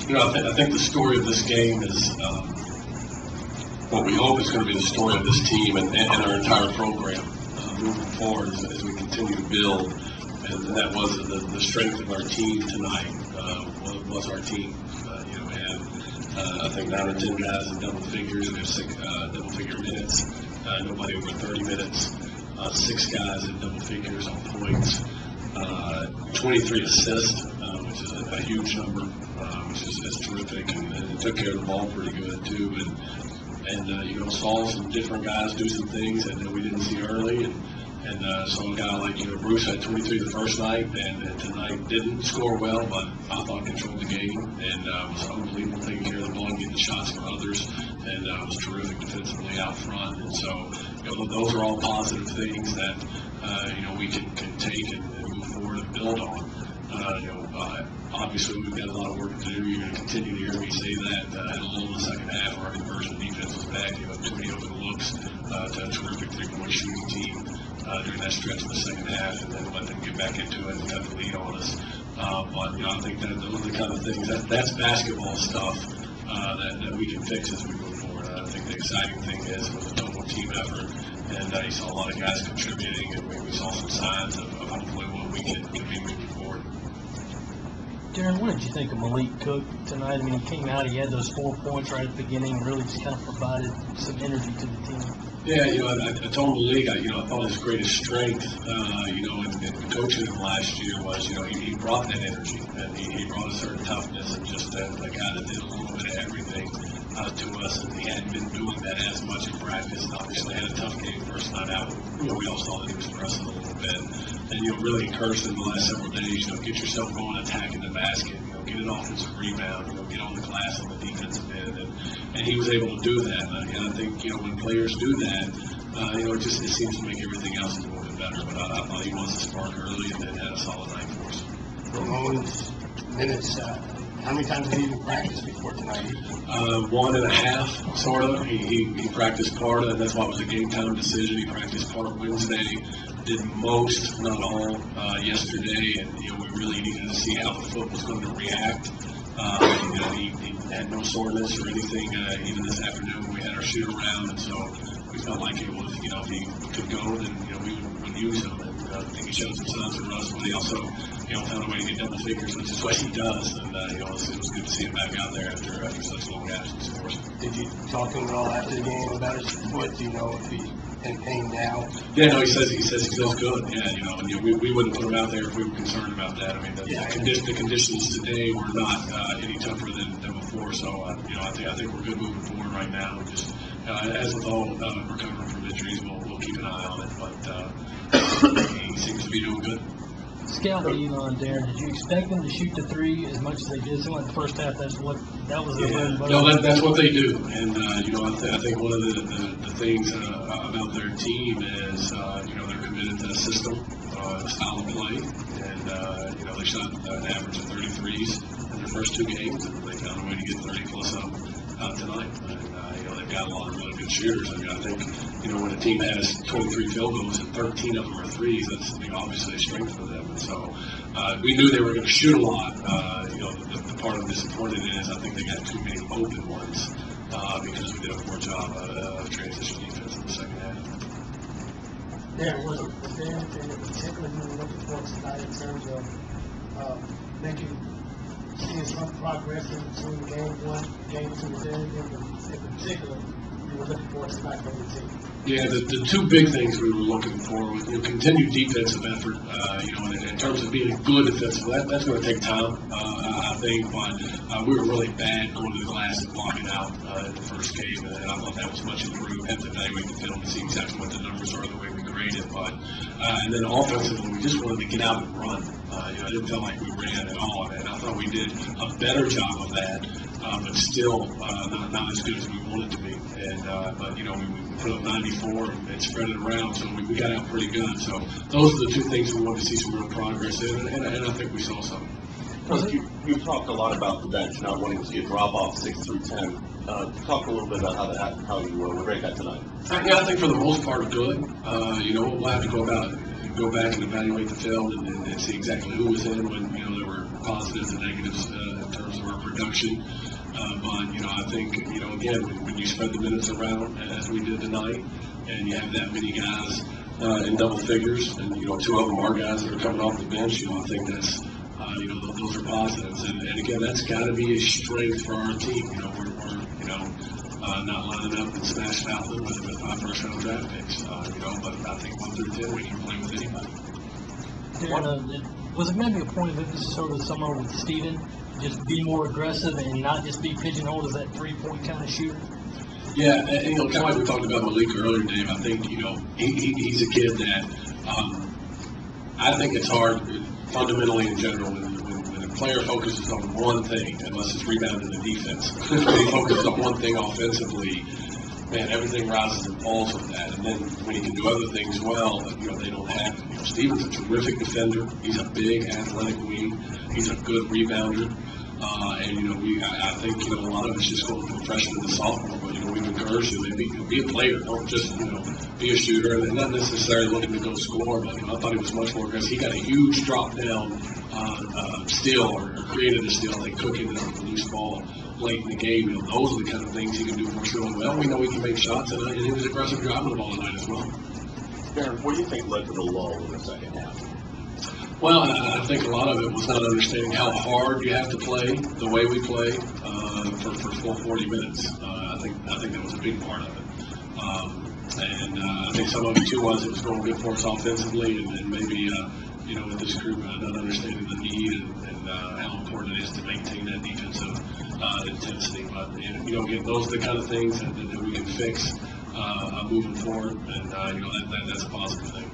I think the story of this game is what we hope is going to be the story of this team and our entire program moving forward as we continue to build. And that was the strength of our team tonight. Was our team. We had I think 9 or 10 guys in double figures. We have 6 double-figure minutes. Nobody over 30 minutes. 6 guys in double figures on points. 23 assists, which is a huge number, which is terrific, and took care of the ball pretty good too. And saw some different guys do some things that we didn't see early, and saw a guy like Bruce had 23 the first night, and tonight didn't score well, but I thought controlled the game and was unbelievable taking care of the ball and getting the shots for others, and was terrific defensively out front. And so those are all positive things that we can take and move forward and build on. Obviously, we've got a lot of work to do. You're going to continue to hear me say that at a little in the second half. Our conversion defense was back. Too many open looks to a terrific three-point shooting team during that stretch in the second half, and then let them get back into it and cut the lead on us. But I think that those are the kind of things that's basketball stuff that we can fix as we move forward. I think the exciting thing is it was a total team effort, and you saw a lot of guys contributing, and we saw some signs of hopefully what we can be moving forward. Darrin, what did you think of Malik Cook tonight? I mean, he came out, he had those 4 points right at the beginning, really just kind of provided some energy to the team. Yeah, I told Malik, I thought his greatest strength, in coaching him last year was, he brought that energy, and he brought a certain toughness, and just a guy that did a little bit of everything to us, and he hadn't been doing that as much in practice. And obviously had a tough game first night out. We all saw that he was pressing a little bit, and really encouraged him the last several days. Get yourself going, attacking the basket. Get an offensive rebound. Get on the glass on the defensive end, and he was able to do that. And I think when players do that, it seems to make everything else a little bit better. But I thought he was a spark early and then had a solid night for us. Ramon's minutes. How many times did he even practice before tonight? 1.5, sort of. He practiced part, and that's why it was a game time decision. He practiced part Wednesday, did most, not all, yesterday, and we really needed to see how the foot was going to react. He had no soreness or anything, even this afternoon when we had our shoot around, and so we felt like it was, if he could go, then we would use him. And I think he showed some signs for us, but he also found a way to get double figures, which is what he does. And it was good to see him back out there after such long absence for us. Did you talk to him at all after the game about his foot? Do you know if he's in pain now? Yeah, no, he says he feels good. Yeah, and we wouldn't put him out there if we were concerned about that. I mean, the conditions today were not any tougher than before. So I think we're good moving forward right now. And just as with all recovering from injuries, we'll keep an eye on it. But he seems to be doing good. Scout Elon, Darrin, did you expect them to shoot the three as much as they did? So in the first half, that was their bread and butter. No, that's what they do. And I think one of the things about their team is they're committed to a system, a style of play, and they shot an average of 33s in their first 2 games, and they found a way to get 30 plus up tonight. And they've got a lot of really good shooters. I mean, I think when a team has 23 field goals and 13 of them are threes, that's obviously a strength for them. And so we knew they were going to shoot a lot. The part I'm disappointed in is I think they got too many open ones because we did a poor job of transition defense in the second half. Yeah, was there anything in particular you were looking for tonight in terms of seeing some progress in between game 1, game 2? Was there anything in particular you were looking for tonight from the team? Yeah, the 2 big things we were looking for was continued defensive effort. In terms of being good defensive, that's going to take time, I think. But we were really bad going to the glass and blocking out in the first game, and I thought that was much improved. Have to evaluate the film and see exactly what the numbers are the way we graded. But and then offensively, we just wanted to get out and run. I didn't feel like we ran at all, and I thought we did a better job of that. But still not as good as we wanted to be. And but we put up 94 and spread it around, so we got out pretty good. So those are the 2 things we wanted to see some real progress in, and I think we saw some. You've talked a lot about the bench not wanting to see a drop off 6 through 10. Talk a little bit about how you were rate that tonight. I think for the most part good. We'll have to go go back and evaluate the film and see exactly who was in when, you know, there were positives and negatives in terms of our production. But, you know, I think, you know, again, when you spread the minutes around as we did tonight, and you have that many guys in double figures, and, you know, 2 of them are guys that are coming off the bench, you know, I think that's, you know, those are positives. And again, that's got to be a strength for our team. You know, we're you know, not lining up and smash mouthing with 5 first-round draft picks, you know, but I think 1 through 10, we can play with anybody. Was it maybe a point of emphasis sort of somewhere with Steven, just be more aggressive and not just be pigeonholed as that 3-point kind of shooter? Yeah, and you know, kind of like we talked about Malik earlier, Dave, I think, you know, he's a kid that I think it's hard fundamentally in general when a player focuses on one thing, unless it's rebounding and defense. When he focuses on one thing offensively, man, everything rises and falls with that. And then when he can do other things well, you know, they don't have to. You know, Steven's a terrific defender. He's a big, athletic wing. He's a good rebounder. And, you know, I think, you know, a lot of it's just going from freshman to sophomore, but, you know, we've encouraged him to be a player. Don't just, you know, be a shooter and not necessarily looking to go score, but, you know, I thought he was much more aggressive. He got a huge drop down steal or created a steal. They Cook ended up with a loose ball late in the game. You know, those are the kind of things he can do for us really well. We know he can make shots, and he was aggressive driving the ball tonight as well. Darrin, what do you think led to the lull in the second half? Well, I think a lot of it was not understanding how hard you have to play the way we play for full 40 minutes. I think that was a big part of it. And I think some of it too was it was going good for us offensively, and maybe you know, with this group not understanding the need and how important it is to maintain that defensive intensity. But you know, again, those are the kind of things that we can fix moving forward, and you know, that's a positive thing.